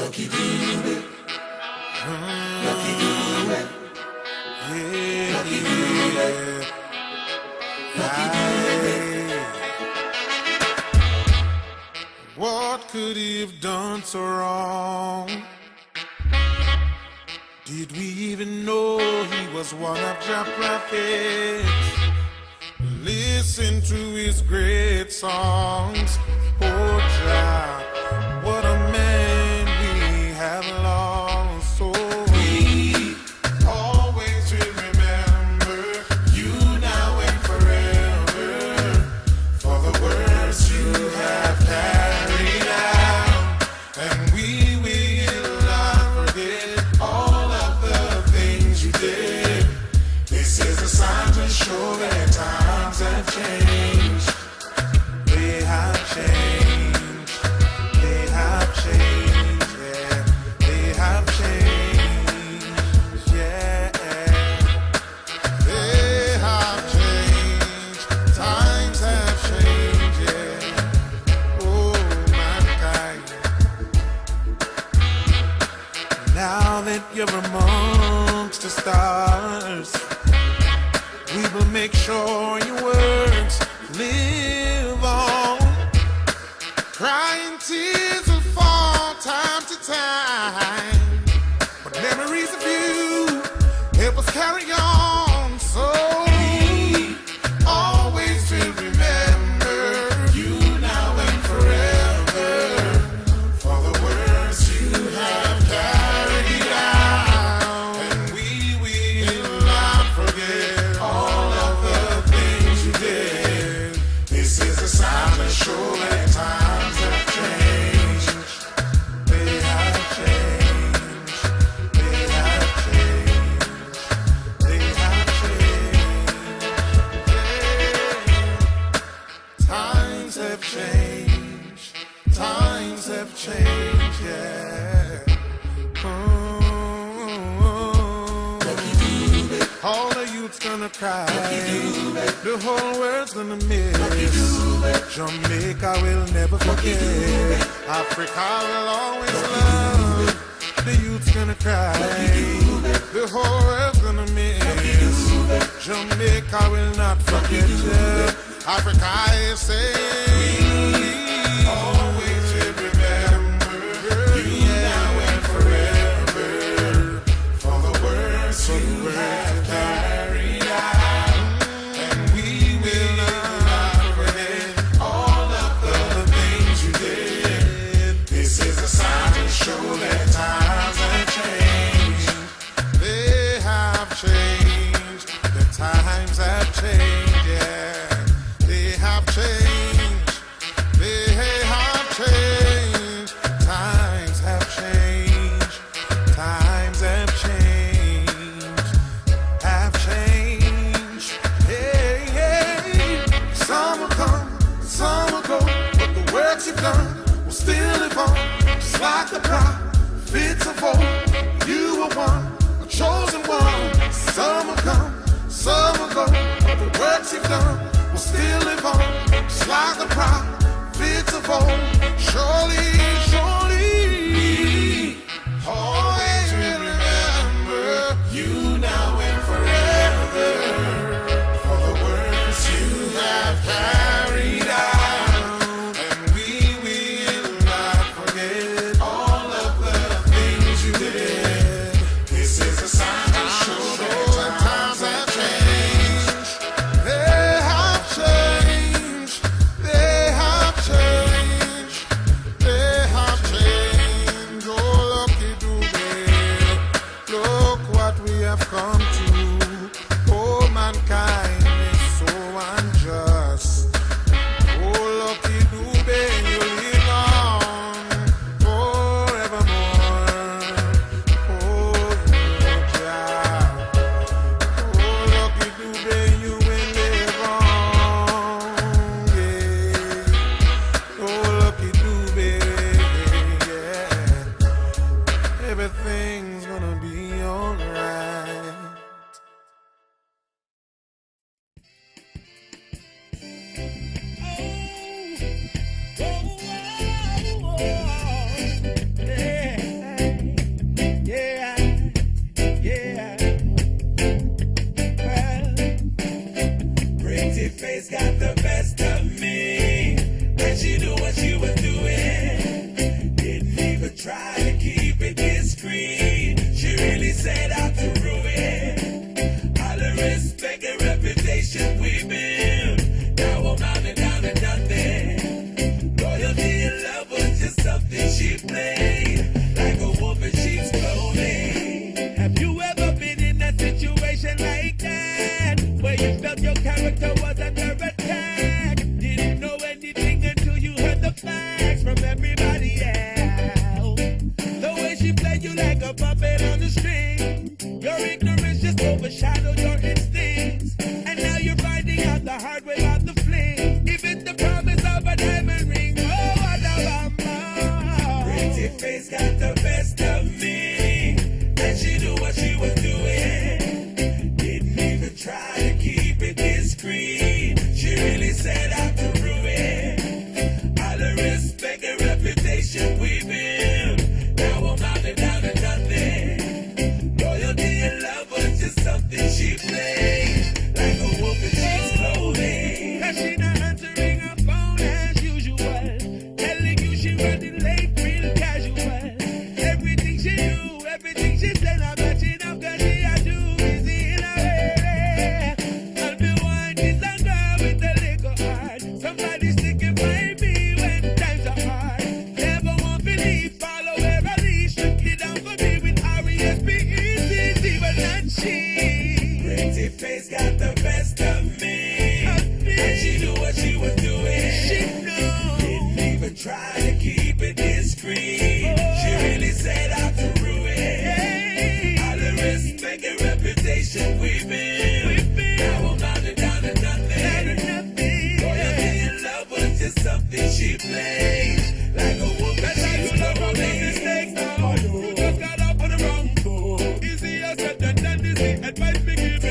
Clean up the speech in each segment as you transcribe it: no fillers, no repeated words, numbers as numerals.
Lucky Dube. Lucky Dube. Yeah, Lucky Dube. Lucky Dube. What could he have done so wrong? Did we even know he was one of your prophets? Listen to his great songs. Oh, Jah, what a man we have lost. So we always will remember you now and forever for the words you have carried out, and we will not forget all of the things you did. This is a sign to show that times have changed. They have changed. They have changed. Yeah. They have changed. Yeah. They have changed. Times have changed. Yeah. Oh, mankind. Now that you're amongst the stars, we will make sure your words live on. Crying tears will fall time to time, but memories of you help us carry on. So we always will remember you now and forever for the words you have carried out, and we will not forget all of the things you did. This is a sign to show that times have changed. They have changed. They have changed. They have changed. Yeah. Times have changed. Times have changed. Yeah. Lucky Dube. All the youth's gonna cry. Lucky Dube. The whole world's gonna miss. Lucky Dube. Jamaica will never Lucky forget. Dube. Africa will always love. The youth's gonna cry. Lucky Dube. The whole world's gonna miss. Lucky Dube. Jamaica will not forget you. Africa is saying, always will remember you now and forever for the words you have carried out, and we will not forget all of the things you did. This is a sign to show that times have changed. They have changed. The times have changed. Yeah, they have changed. They have changed. Times have changed. Times have changed. Have changed. Hey, hey. Some will come, some will go, but the works you've done will still live on. Just like the prophets of old, you were one, a chosen one. Some will come, some will go, but the works you've done will still live on. Just like the prophets of old, surely, surely, always will remember you now and forever for the words you have carried out, and we will not forget all of the things you did. This is a sign to show that times have changed. They have changed. They have changed. They have changed. overshadowed your instincts. And now you're finding out the hard way about the fling. If it's the promise of a diamond ring, oh, what a bamba. Pretty face got the best of me, and she knew what she was doing. Didn't even try to keep it discreet. She really set out to ruin all the respect and reputation we built. Now I'm out and down to nothing. Loyalty and love was just something she played, like a wolf in sheep's clothing. And she not answering her phone as usual, telling you she running late, real casual. Everything she do, everything she said, I'm matching up 'cause she are too busy in her head. I'll be one kiss a girl with a little heart. Somebody sticking by me when times are hard. Never want to leave, follow where I lead. Strictly down for me with R.E.S.P.E.C.T, but not she. Pretty face got the best of me, and she knew what she was doing. She knew. Didn't even try to keep it discreet. She really set out to ruin all the respect and reputation we built. Now I'm down to nothing. Loyalty and love was just something she played, like a wolf in sheep's clothing. You just got up on the wrong foot. Easier said than done, this is advice we give you.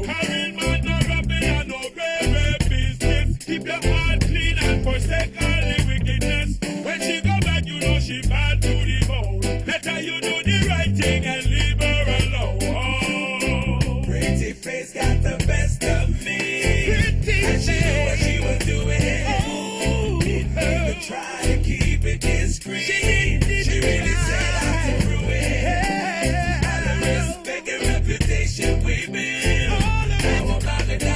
Carrying man, no rapping and no grave business. Keep your heart clean and forsake all the wickedness. When she go back, you know she bad to the bone. Better you do the right thing and leave her alone. Pretty face got the best of me, and she knew what she was doing. Didn't even try to keep it discreet. She really set out to ruin all the respect and reputation we built. Now I'm down to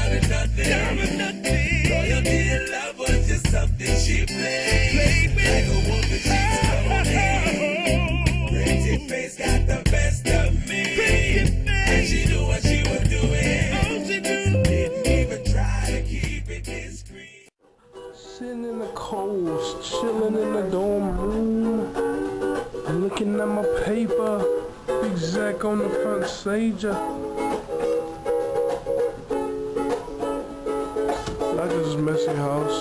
nothing. Loyalty and love was just something she played, like a wolf in sheep's clothing. Pretty face got the best of me, and she knew what she was doing. Didn't even try to keep it discreet. Sitting in the cold, chilling in the dorm room, looking at my paper, Big Zach on the front stager. Like this messy house.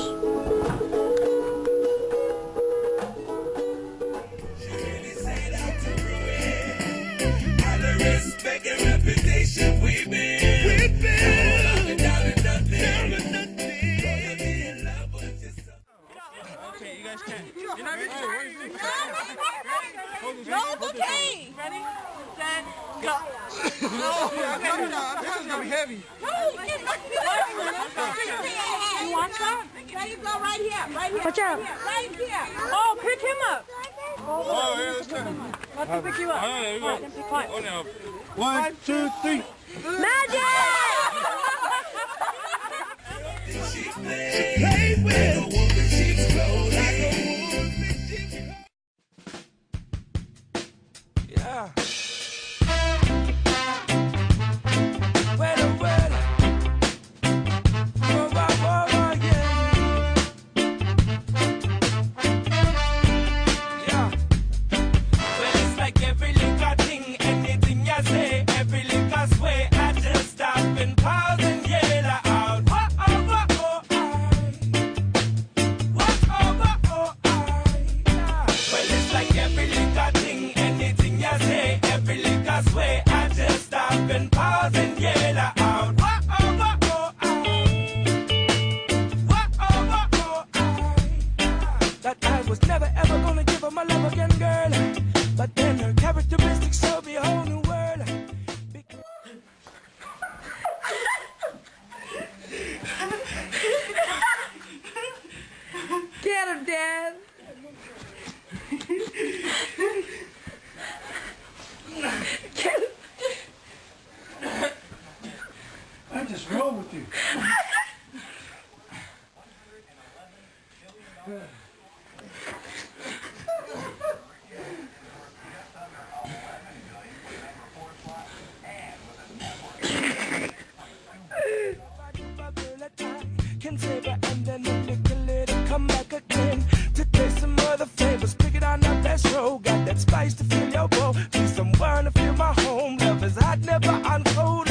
She really set out to ruin all the respect and reputation we built. Down to nothing. Loyalty and love was just something. Okay, you guys can't. You're not ready. No, okay. Ready, set, go. No, this is gonna be heavy. You want some? There you go, right here. Watch out. Right here. Oh, pick him up. Oh, yeah, let's go. Let me pick you up. All right, All right, then pick one. Oh, now. 1, 2, 3. Magic! She played with a wolf in sheep's clothing. Yeah. Well, yeah. Well, it's like every little thing, anything you say, every little sway, I just stop and pause and yell out. Well, it's like every little thing, anything you say, every little sway, I just stop and pause and yell out. That I was never ever gonna give her my love again, girl. But then her characteristics showed me a whole new world. Get him, Dad. I'm just wrong with you. Can savor and then a little it'll come back again to taste some other flavors. Pick it on that best row, got that spice to fill your bowl. Be somewhere to fill my home. Love is hot, never on cold.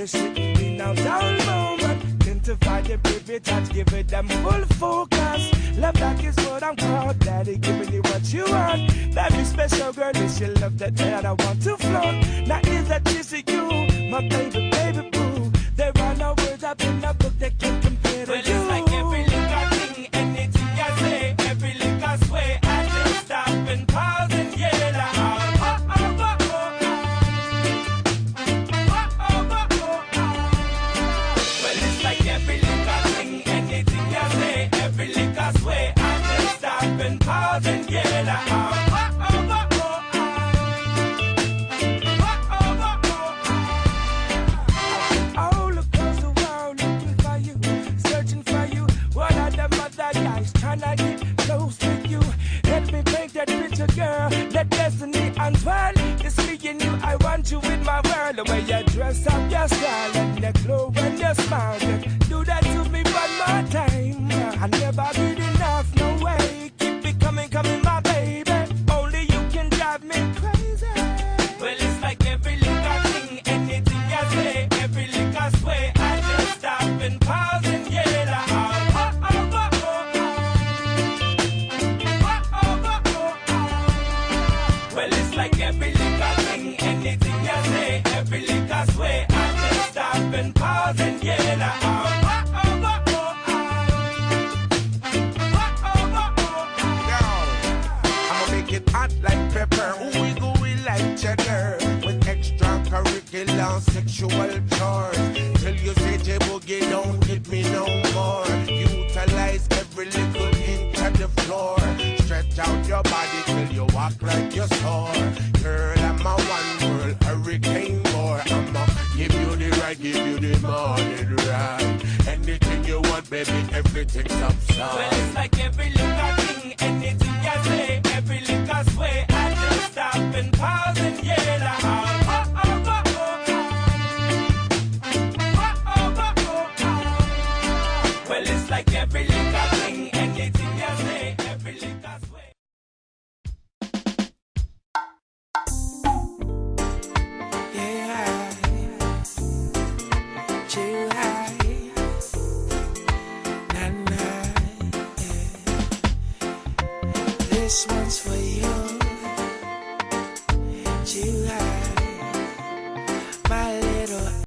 They shouldn't be now dull moment. Identify the baby touch, give it them full focus. Love that is what I'm called. Daddy giving you what you want. Baby special girl, it's your love that I want to flaunt. Now is that this is you, my baby, baby boo. There are no words up in the book that can compare to you. Well, it's like every little thing, anything I say, every little sway, I just stop and pause and yell out. Well, it's like every little thing, anything I say, every little sway, I just stop and pause and yell out. Trying to get close to you. Let me paint that picture, girl. That destiny unfurled. It's me and you. I want you in my world. The way you dress up your style and your glow and your smile. Do that to me one more time. I never been enough, no way. Keep it coming, coming, my baby. Only you can drive me crazy. Well, it's like every little thing, anything I say, every little sway. I just stop and pause and yell out. Like every little thing, anything I say, every little sway, I just stop and pause and yell out. I'ma make it hot like pepper. Ooh, we going like cheddar. With extracurricular sexual chores. Till you say J Boogie, don't hit me no more. Utilize every little inch of the floor. Stretch out your body till you walk like you're sore. Girl, I'm a one world hurricane war. I'ma give you the right, give you the morning ride. Anything you want, baby, everything's upside. Well, it's like every little thing, anything I say, every little sway, I just stop and pause and yell out. Well, it's like every little thing, anything I say, every little sway. Yeah, too high, nah, yeah. This one's for you.